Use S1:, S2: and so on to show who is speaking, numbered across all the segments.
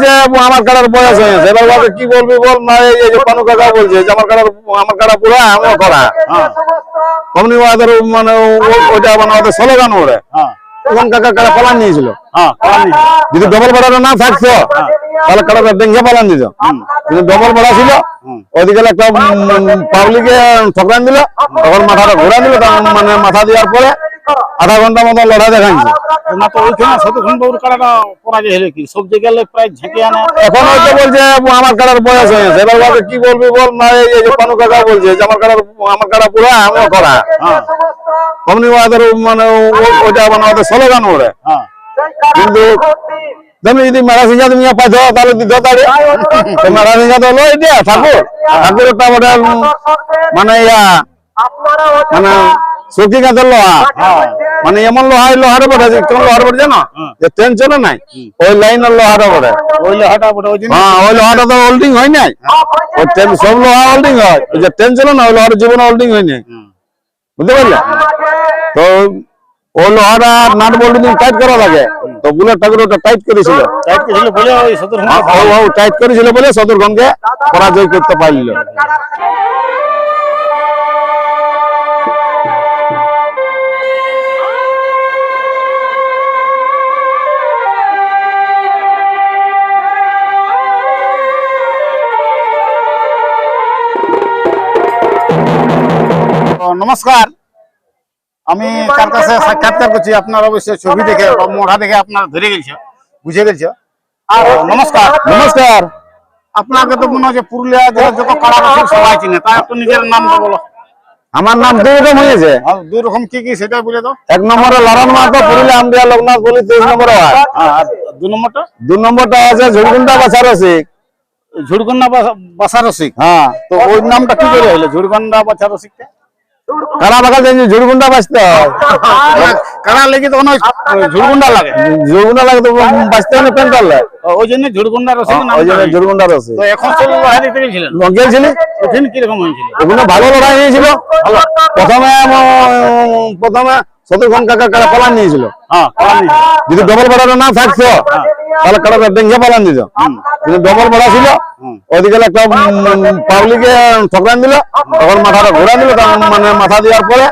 S1: বলছে আমার কাড়ার বয়স হয়ে গেছে, এবার বলছে কি বলবি বল না, এই যে পানু কাকা বলছে যে আমার কাড়া পুরা আমিও করা অমনি ওদের মানে ওইটা মানে ওদের স্লোগান ওরে তখন কাকা কাড়া পালান নিয়েছিল। যদি ডবল ভাড়াটা না থাকতো তাহলে কাড়াটা ডেঙ্গে পালান দিত, কিন্তু ডবল ভাড়া ছিল ওইদিকে একটা পাবলিকে ঠকরান দিল, তখন মাথাটা ঘোরা দিল, মানে মাথা দেওয়ার পরে আধা ঘন্টা মতো লড়াই দেখাচ্ছে।
S2: না তো ওইখানে শতঘন বাবুর কাড়াটা পরাজয় হলো কি সব জায়গায় প্রায় ঝেঁকে আনে।
S1: এখন হয়তো বলছে আমার কাড়ার বয়স হয়ে গেছে, এবার বলছে কি বলবি বল না, এই যে পানু কাকা বলছে যে আমার কাড়া পুরা আমিও করা অমনি ওদের মানে ওইটা মানে ওদের স্লোগান ওরে। কিন্তু তুমি যদি মেলা সিংহা তুমি পাইছো তাহলে দিত তাড়ি তো মেলা সিংহা তো হলো এটা ঠাকুর ঠাকুরটা বটে মানে ইয়া মানে সত্যি কাঁচের লোহা, মানে এমন লোহারে বটে কেমন লোহার বটে জানো যে ট্রেন চলে নাই ওই লাইনের লোহাটা বটে,
S2: ওই লোহাটা বটে
S1: ওই লোহাটা তো হোল্ডিং হয় নাই, ওই ট্রেন সব লোহা হোল্ডিং হয়, ওই যে ট্রেন চলে না ওই লোহার জীবনে হোল্ডিং হয় নাই, বুঝতে পারলে? তো ওই লোহাটা নাট বল্টু দিন টাইট করা লাগে, তো বুলেট ঠাকুর ওটা টাইট করেছিল, টাইট করেছিল বলে শত্রুঘ্নকে পরাজয় করতে পারল।
S2: নমস্কার, আমি তার কাছে সাক্ষাৎকার করছি। আপনার অবশ্যই ছবি দেখে বা মোড়া দেখে আপনার ধরে গেছে, বুঝে গেছে। নমস্কার।
S1: নমস্কার।
S2: আপনাকে তো মনে হচ্ছে পুরুলিয়া জেলার যত কাড়া সবাই চিনে, তাই একটু নিজের নামটা বলো।
S1: আমার নাম দুই রকম হয়েছে।
S2: দুই রকম কি কি সেটা বলে দাও।
S1: এক নম্বরে লালন মাহাতো, পুরুলিয়া আমদিয়া লোকনাথ বলি 23 নম্বরে হয়।
S2: আর দুই নম্বরটা?
S1: দুই নম্বরটা আছে ঝুড়গুন্ডা বাছা রসিক।
S2: ঝুড়গুন্ডা বাছা রসিক,
S1: হ্যাঁ।
S2: তো ওই নামটা কি করে হলো ঝুড়গুন্ডা বাছা রসিকটা?
S1: কারা বাগাল ঝুড়গুন্ডা বাঁচতে হয়,
S2: কারা লেগে তখন ঝুড়গুন্ডা লাগে,
S1: ঝুড়গুন্ডা লাগে তো বাঁচতে হয় না পেন্টাল,
S2: ওই জন্য ঝুড়গুন্ডা রসিক নাম।
S1: ওই জন্য ঝুড়গুন্ডা রসিক।
S2: তো এখন চল লড়াই দেখতে গেছিলেন?
S1: গেছিলি
S2: কঠিন কিরকম হয়েছিল?
S1: ওখানে ভালো লড়াই হয়েছিল। প্রথমে শত্রুঘ্ন কাকা কাড়া পালান নিয়েছিল, যদি ডবল ভাড়াটা না থাকতো তাহলে কাড়াটা ডেঙ্গে পালান দিত, কিন্তু ডবল ভাড়া ছিল ওইদিকে একটা পাবলিকে ঠকরান দিল, তখন মাথাটা ঘোরা দিল, মানে মাথা দেওয়ার পরে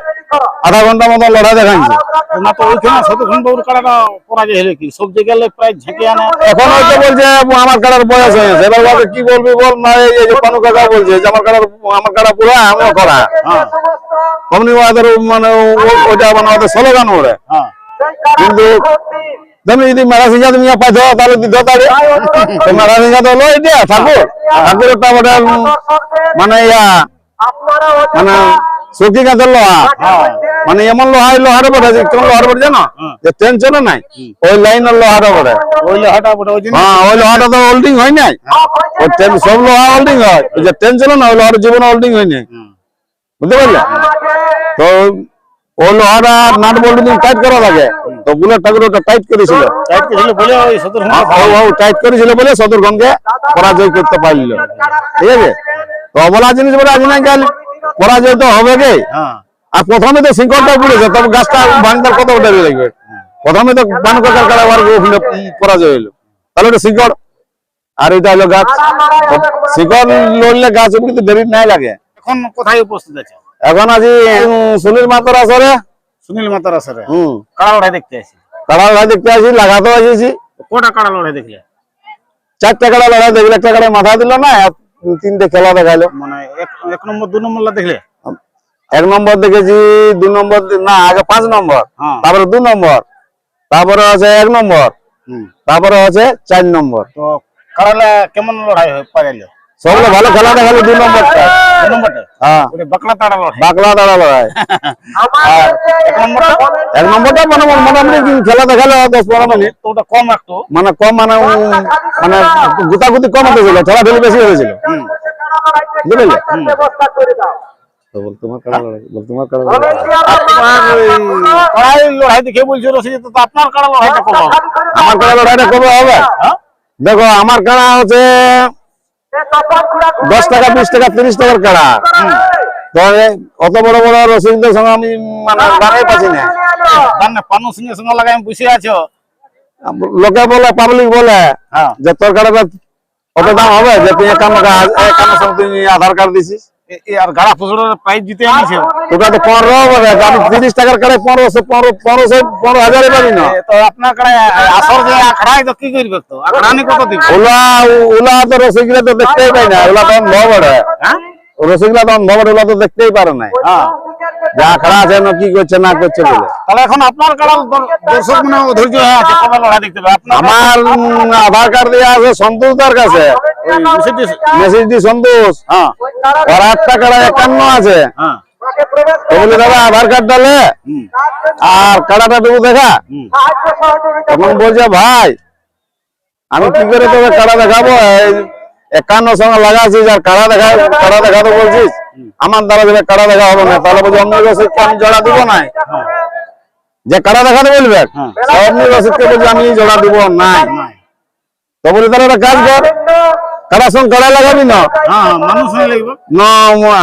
S1: আধা ঘন্টা মতো লড়াই দেখাচ্ছে।
S2: না তো ওইখানে শতঘন বাবুর কাড়াটা পরাজয় হলো কি সব জায়গায় প্রায় ঝেঁকে আনে।
S1: এখন হয়তো বলছে আমার কাড়ার বয়স হয়ে গেছে, এবার বলছে কি বলবি বল না, এই যে পানু কাকা বলছে যে আমার কাড়া পুরা আমিও করা অমনি ওদের মানে ওইটা মানে ওদের স্লোগান ওরে। কিন্তু তুমি যদি মেলা সিংহা তুমি পাইছো তাহলে দিত তাড়ি তো মেলা সিংহা তো হলো এটা ঠাকুর ঠাকুরটা বটে মানে ইয়া মানে সত্যি কাঁচের লোহা, মানে এমন লোহারে বটে কেমন লোহার বটে জানো যে ট্রেন চলে নাই ওই লাইনের লোহাটা বটে,
S2: ওই লোহাটা বটে
S1: ওই লোহাটা তো হোল্ডিং হয় নাই, ওই ট্রেন সব লোহা হোল্ডিং হয়, ওই যে ট্রেন চলে না ওই লোহার জীবনে হোল্ডিং হয় নাই, বুঝতে পারলে? তো ওই লোহাটা নাট বল্টু দিন টাইট করা লাগে, তো বুলেট ঠাকুর ওটা টাইট করেছিল, টাইট করেছিল বলে শত্রুঘ্নকে পরাজয় করতে পারল। ঠিক আছে, তো অবলা জিনিস বলে আজ না গেল পরাজয় তো হবে গে। আর প্রথমে তো শিকড়টা পুড়েছে, তবে গাছটা ভাঙতার কত ওটা লাগবে, প্রথমে তো পানু কাকার কাড়া পরাজয় হলো, তাহলে ওটা শিকড় আর এটা হলো গাছ, শিকড় লড়লে গাছ কিন্তু দেরি নাই লাগে।
S2: এখন কোথায় উপস্থিত আছে?
S1: এখন আছি সুনীল মাতার আসরে।
S2: সুনীল মাতার আসরে কাড়া লড়াই দেখতে আসি।
S1: কাড়া লড়াই দেখতে আসি, লাগাতে আসিছি।
S2: কোটা কাড়া লড়াই দেখলে?
S1: 4টা কাড়া লড়াই দেখলে, একটা কাড়ায় মাথা দিল না, 3টে খেলা দেখাইলো।
S2: মানে 1 নম্বর 2 নম্বর দেখলে?
S1: 1 নম্বর দেখেছি, 2 নম্বর না, আগে 5 নম্বর, তারপরে 2 নম্বর, তারপরে আছে 1 নম্বর, তারপরে আছে 4 নম্বর।
S2: তো কাড়ালে কেমন লড়াই পাইলো?
S1: সবগুলো ভালো খেলা দেখালো। 2 নম্বরটা,
S2: 2 নম্বরটা
S1: হ্যাঁ
S2: বাকলা তাড়া লড়াই,
S1: বাকলা তাড়া লড়াই।
S2: আর 1 নম্বরটা
S1: মানে মোটামুটি খেলা দেখালো 10-15 মিনিট।
S2: তো ওটা কম একটু,
S1: মানে কম, মানে মানে গুতাগুতি কম হয়েছিল, ঠেলাঠেলি বেশি হয়েছিল, বুঝলে? তোমার কাড়া
S2: লড়াই দেখে বলছো রসিক, তো আপনার কাড়া লড়াইটা কবে হবে?
S1: আমার কাড়া লড়াইটা কবে হবে? দেখো, আমার কাড়া হচ্ছে 10 টাকা, 20 টাকা, 30 টাকার কাড়া। অত বড় বড় রসিকদের সঙ্গে আমি মানে দাঁড়াই পাচ্ছি না।
S2: পানু সিংহের সঙ্গে লাগাই বসে আছো,
S1: লোকে বলে, পাবলিক বলে
S2: হ্যাঁ
S1: যে তোর কাড়াটা অত দাম হবে যে তুই একান্ন সঙ্গে তুই আধার কার্ড দিছিস।
S2: আর গাড়া ফুসড়ের প্রাইস জিতে আনিছে
S1: ওটা তো 15 হবে, আমি 30 টাকার কাড়াই 15,000 পাবি না।
S2: তো আপনার কাছে আসর যে আখড়াই তো কি করবে, তো আখড়ানি কত দিবে?
S1: ওলা তো রসগোল্লা তো দেখতেই পাই না, ওলা তো অন্ধ বড়ে,
S2: হ্যাঁ
S1: রসগোল্লা তো অন্ধ বড়ে, ওলা তো দেখতেই পারে না
S2: হ্যাঁ
S1: যা খাড়া আছে না কি করছে না করছে বলে।
S2: তাহলে এখন আপনার কাছে দর্শক মানে ধৈর্য হয়ে আছে, কবে লড়াই দেখতে হবে আপনার
S1: আমার আধার কার্ড দেওয়া আছে সন্তোষদার কাছে, মেসেজ দি সন্তোষ,
S2: হ্যাঁ
S1: ওর 8 টাকার 51 আছে।
S2: হ্যাঁ
S1: তো বলি দাদা আধার কার্ড ডালে
S2: হুম
S1: আর কাড়াটা টুকু দেখা।
S2: হুম
S1: তখন বলছে ভাই আমি কি করে তোকে কাড়া দেখাবো, এই 51 সঙ্গে লাগাচ্ছিস আর কাড়া দেখাতে বলছিস, আমার দ্বারা দেবে কাড়া দেখা হবে না। তাহলে বলছি অন্য রসিদকে আমি জোড়া দিব না, যে কাড়া দেখাতে বলবে অন্য রসিদকে বলছি আমি জোড়া দিব নাই। তো বলি তাহলে একটা কাজ কর, কাড়ার সঙ্গে কাড়া লাগাবি না,
S2: হ্যাঁ মানুষ হয়ে লাগবে
S1: না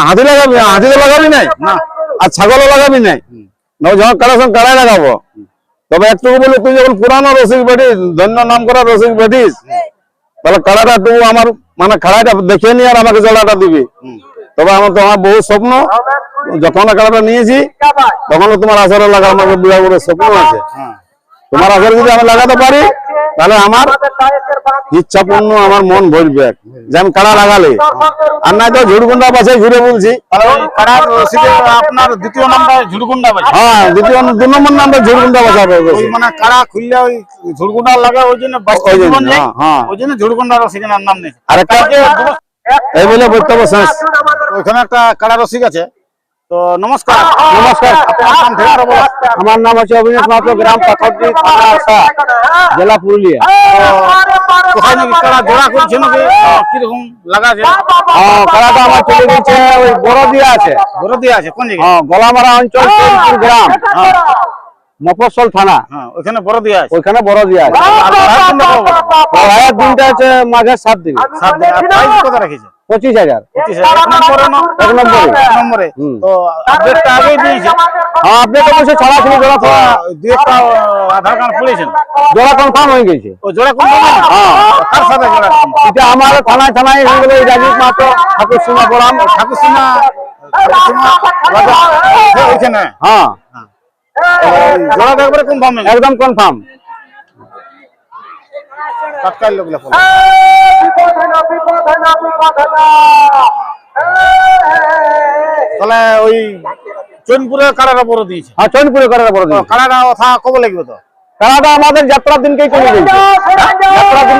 S1: হাতি লাগাবি, হাতি তো লাগাবি নাই
S2: না
S1: আর ছাগলও লাগাবি নাই, না যখন কাড়ার সঙ্গে কাড়াই লাগাবো। তবে একটুকু বলি তুই যখন পুরানো রসিক বেটিস, ধন্য নাম করা রসিক বেটিস, তাহলে কাড়াটা তুই আমার মানে কাড়াটা দেখে নি আর আমাকে জোড়াটা দিবি। তবে তোমার বহু স্বপ্ন, যখন কাড়াটা নিয়েছি তখন তোমার আসরে লাগার আমাকে বিরাট বড় স্বপ্ন আছে।
S2: হ্যাঁ
S1: তোমার আসরে যদি আমি লাগাতে পারি তাহলে আমার ইচ্ছা পূর্ণ, আমার মন ভরবে যে আমি কাড়া লাগালে। আর নাই তো ঝুড়গুন্ডা বাসায় ঘুরে বলছি,
S2: তাহলে ওই কাড়ার রসিদে আপনার দ্বিতীয় নামটা ঝুড়গুন্ডা বাজে,
S1: হ্যাঁ দ্বিতীয় 2 নম্বর নাম্বার ঝুড়গুন্ডা বাসাবে।
S2: ওই মানে কাড়া খুললে ওই ঝুড়গুন্ডা লাগে, ওই জন্য
S1: ওই জন্য, হ্যাঁ।
S2: ওই জন্য ঝুড়গুন্ডা রসিকের নাম নেই।
S1: আর একটা এই বলে বক্তব্য শেষ।
S2: ওইখানে একটা কাড়া রসিক আছে। তো নমস্কার।
S1: নমস্কার।
S2: আপনার নাম ঠিকানা বলো।
S1: আমার নাম হচ্ছে অবিনাশ মাহাতো, গ্রাম পাথরডি, থানা আশা, জেলা পুরুলিয়া।
S2: কোথায় নাকি কাড়া জোড়া করছে নাকি কিরকম লাগাছে?
S1: কাড়াটা আমার চলে গেছে ওই বড় দিয়া আছে,
S2: বড় দিয়ে আছে কোন জায়গায়?
S1: হ্যাঁ গলামারা অঞ্চল, চৈনপুর গ্রাম,
S2: হ্যাঁ
S1: মফস্বল থানা,
S2: হ্যাঁ ওইখানে বড় দিয়ে আছে।
S1: ওইখানে বড় দিয়া আছে।
S2: আর লড়াইয়ের দিনটা কবে?
S1: লড়াইয়ের দিনটা আছে মাঘের 7 দিন,
S2: 7 দিন। আর প্রাইস কত রেখেছে?
S1: 25,000।
S2: 25,000 এক নম্বরে না?
S1: এক নম্বরে।
S2: এক নম্বরে।
S1: হুম।
S2: তো আপডেটটা আগেই দিয়েছে।
S1: হ্যাঁ আপনি তো বলছে ছড়াছড়ি জোড়া
S2: তো দুই একটা আধার কার্ড পড়েছেন।
S1: জোড়া কনফার্ম হয়ে গেছে।
S2: ও জোড়া কোন জায়গায়?
S1: হ্যাঁ।
S2: কার সাথে জোড়া?
S1: এটা আমার থানায় হয়ে গেল রাজীব মাহাতো, ঠাকুর সীমা পড়াম।
S2: ঠাকুরসীমা ওইখানে।
S1: হ্যাঁ
S2: জোড়াটা একবারে কনফার্ম হয়ে গেছে।
S1: একদম কনফার্ম।
S2: তৎকাল লোকগুলো ফোন। তাহলে ওই চৈনপুরে কাড়াটা বড় দিয়েছে।
S1: হ্যাঁ চৈনপুরে কাড়াটা বড় দিন।
S2: কাড়াটা কথা কবে লাগবে তো?
S1: কাড়াটা আমাদের যাত্রার দিনকেই করে দিয়েছে। যাত্রার দিন